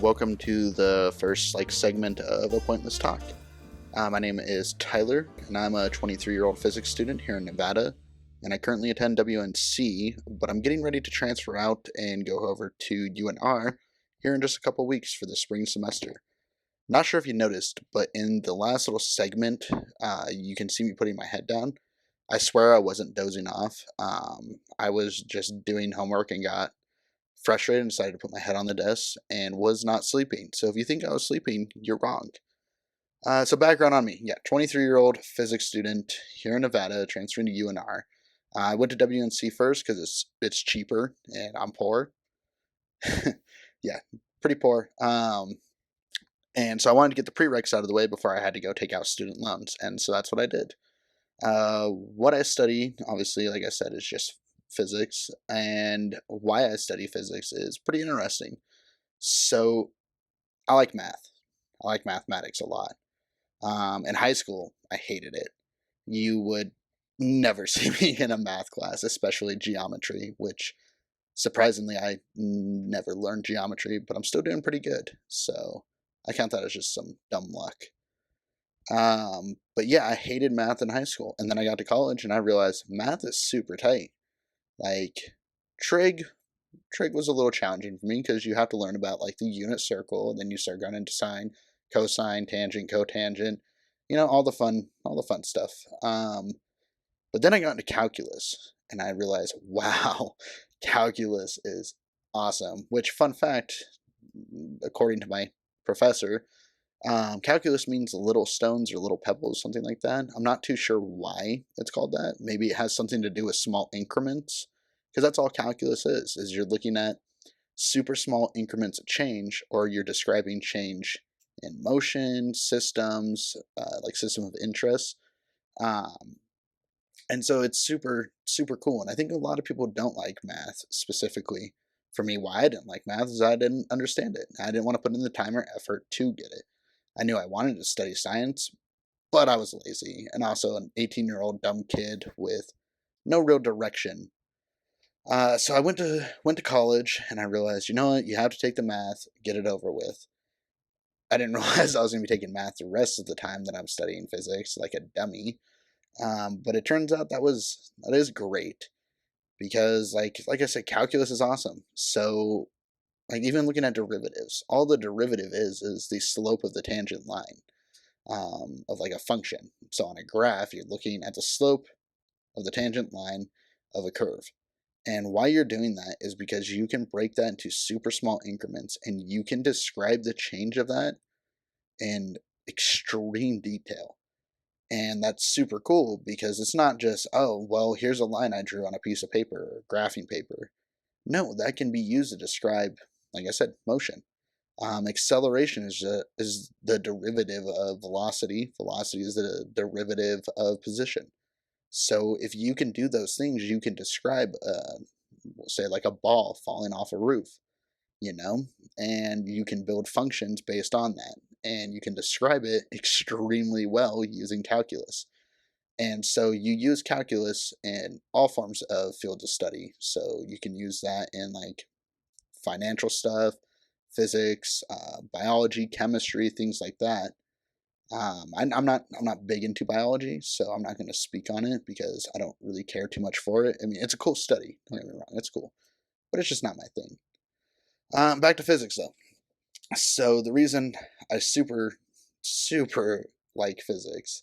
welcome to the first segment of A Pointless Talk. My name is Tyler, and I'm a 23-year-old physics student here in Nevada, and I currently attend WNC, but I'm getting ready to transfer out and go over to UNR here in just a couple weeks for the spring semester. Not sure if you noticed, but in the last little segment, you can see me putting my head down. I swear I wasn't dozing off. I was just doing homework and got frustrated and decided to put my head on the desk and was not sleeping. So if you think I was sleeping, you're wrong. So background on me. Yeah, 23-year-old physics student here in Nevada, transferring to UNR. I went to WNC first because it's cheaper and I'm poor. Yeah, pretty poor. And so I wanted to get the prereqs out of the way before I had to go take out student loans. And so that's what I did. What I study, obviously, like I said, is just physics. And why I study physics is pretty interesting. So I like math. I like mathematics a lot. In high school, I hated it. You would never see me in a math class, especially geometry, which surprisingly I never learned geometry, but I'm still doing pretty good. So I count that as just some dumb luck. But yeah, I hated math in high school, and then I got to college and I realized math is super tight. Like trig, trig was a little challenging for me because you have to learn about the unit circle, and then you start going into sine, cosine, tangent, cotangent, all the fun stuff. But then I got into calculus, and I realized, wow, calculus is awesome. Which, fun fact, according to my professor, calculus means little stones or little pebbles, something like that. I'm not too sure why it's called that. Maybe it has something to do with small increments, because that's all calculus is you're looking at super small increments of change, or you're describing change in motion, systems, like system of interest. Um, and so it's super, super cool. And I think a lot of people don't like math specifically. For me, why I didn't like math is I didn't understand it. I didn't want to put in the time or effort to get it. I knew I wanted to study science, but I was lazy and also an 18-year-old dumb kid with no real direction. So I went to college and I realized, you know what, you have to take the math, get it over with. I didn't realize I was going to be taking math the rest of the time that I'm studying physics like a dummy. But it turns out that is great because like I said, calculus is awesome. So even looking at derivatives, all the derivative is the slope of the tangent line of a function. So on a graph, you're looking at the slope of the tangent line of a curve. And why you're doing that is because you can break that into super small increments and you can describe the change of that in extreme detail. And that's super cool because it's not just, oh, well, here's a line I drew on a piece of paper or graphing paper. No, that can be used to describe, like I said, motion. Acceleration is the derivative of velocity. Velocity is the derivative of position. So if you can do those things, you can describe, say, like a ball falling off a roof, you know, and you can build functions based on that. And you can describe it extremely well using calculus. And so you use calculus in all forms of fields of study. So you can use that in financial stuff, physics, biology, chemistry, things like that. I'm not big into biology, so I'm not going to speak on it because I don't really care too much for it. I mean, it's a cool study. Don't get me wrong, it's cool, but it's just not my thing. Back to physics though. So the reason I super like physics,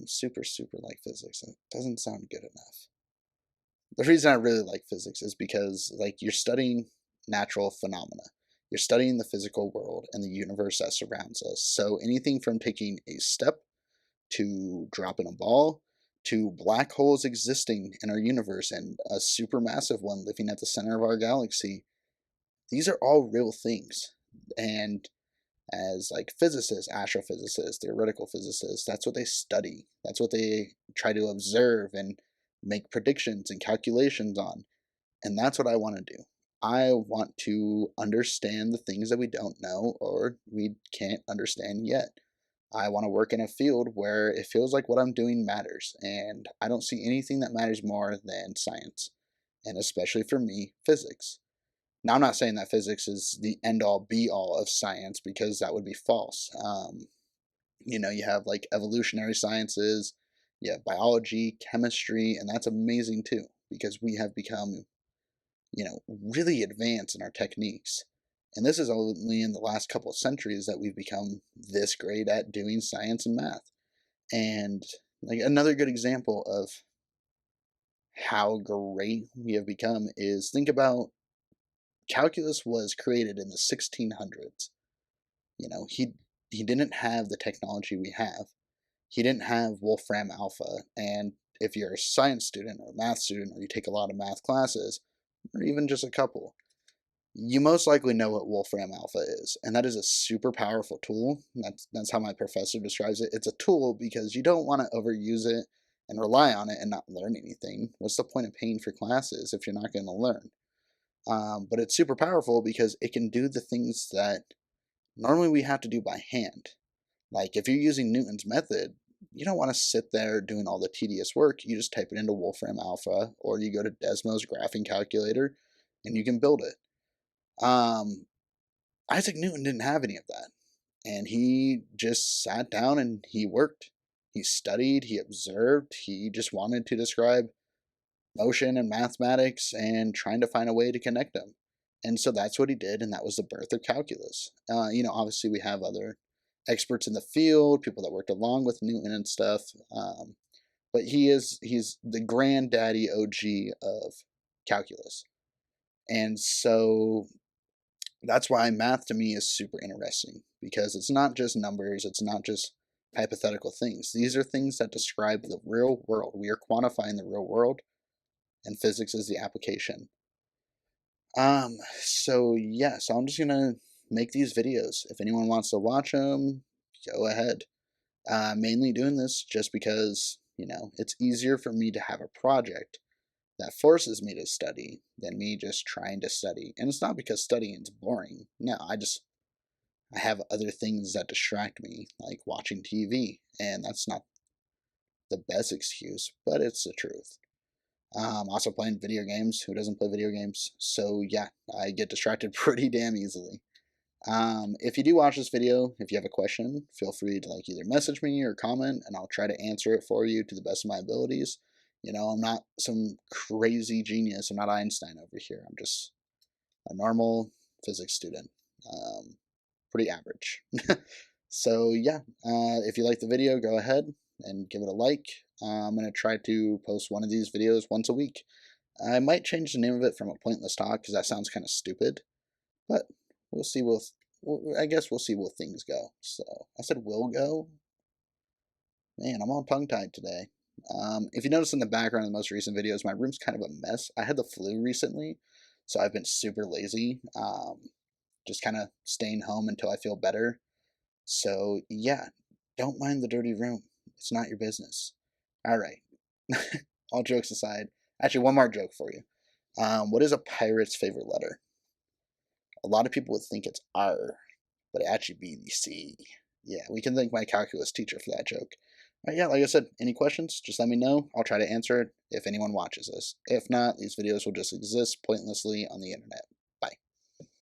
super like physics, that doesn't sound good enough. The reason I really like physics is because you're studying natural phenomena. You're studying the physical world and the universe that surrounds us. So anything from taking a step to dropping a ball to black holes existing in our universe and a supermassive one living at the center of our galaxy, these are all real things. And as physicists, astrophysicists, theoretical physicists, that's what they study. That's what they try to observe and make predictions and calculations on. And that's what I want to do. I want to understand the things that we don't know or we can't understand yet. I want to work in a field where it feels like what I'm doing matters. And I don't see anything that matters more than science. And especially for me, physics. Now, I'm not saying that physics is the end all be all of science, because that would be false. You have like evolutionary sciences, you have biology, chemistry, and that's amazing too, because we have become, really advanced in our techniques. And this is only in the last couple of centuries that we've become this great at doing science and math. And like another good example of how great we have become is, think about, calculus was created in the 1600s. He didn't have the technology we have. He didn't have Wolfram Alpha. And if you're a science student or a math student, or you take a lot of math classes, or even just a couple, you most likely know what Wolfram Alpha is, and that is a super powerful tool. That's how my professor describes it. It's a tool because you don't want to overuse it and rely on it and not learn anything. What's the point of paying for classes if you're not going to learn? But it's super powerful because it can do the things that normally we have to do by hand. Like if you're using Newton's method, you don't want to sit there doing all the tedious work. You just type it into Wolfram Alpha, or you go to Desmos graphing calculator and you can build it. Isaac Newton didn't have any of that. And he just sat down and he worked. He studied, he observed, he just wanted to describe motion and mathematics and trying to find a way to connect them. And so that's what he did, and that was the birth of calculus. Obviously we have other experts in the field, people that worked along with Newton and stuff. But he's the granddaddy OG of calculus. And so that's why math to me is super interesting, because it's not just numbers, it's not just hypothetical things. These are things that describe the real world. We are quantifying the real world, and physics is the application. So yeah, so I'm just gonna make these videos. If anyone wants to watch them, go ahead. Mainly doing this just because, it's easier for me to have a project that forces me to study than me just trying to study. And it's not because studying is boring. No, I have other things that distract me, like watching TV, and that's not the best excuse, but it's the truth. Also playing video games. Who doesn't play video games? So yeah, I get distracted pretty damn easily. If you do watch this video, if you have a question, feel free to either message me or comment, and I'll try to answer it for you to the best of my abilities. I'm not some crazy genius. I'm not Einstein over here. I'm just a normal physics student. Pretty average. So yeah, if you like the video, go ahead and give it a like. I'm going to try to post one of these videos once a week. I might change the name of it from A Pointless Talk, because that sounds kind of stupid, but we'll see. I guess we'll see where things go. So I said will go. Man, I'm all tongue-tied today. If you notice in the background of the most recent videos, my room's kind of a mess. I had the flu recently, so I've been super lazy. Just kind of staying home until I feel better. So yeah, don't mind the dirty room. It's not your business. All right. All jokes aside, actually, one more joke for you. What is a pirate's favorite letter? A lot of people would think it's R, but it actually be the C. Yeah, we can thank my calculus teacher for that joke. Yeah, like I said, any questions, just let me know. I'll try to answer it if anyone watches this. If not, these videos will just exist pointlessly on the internet.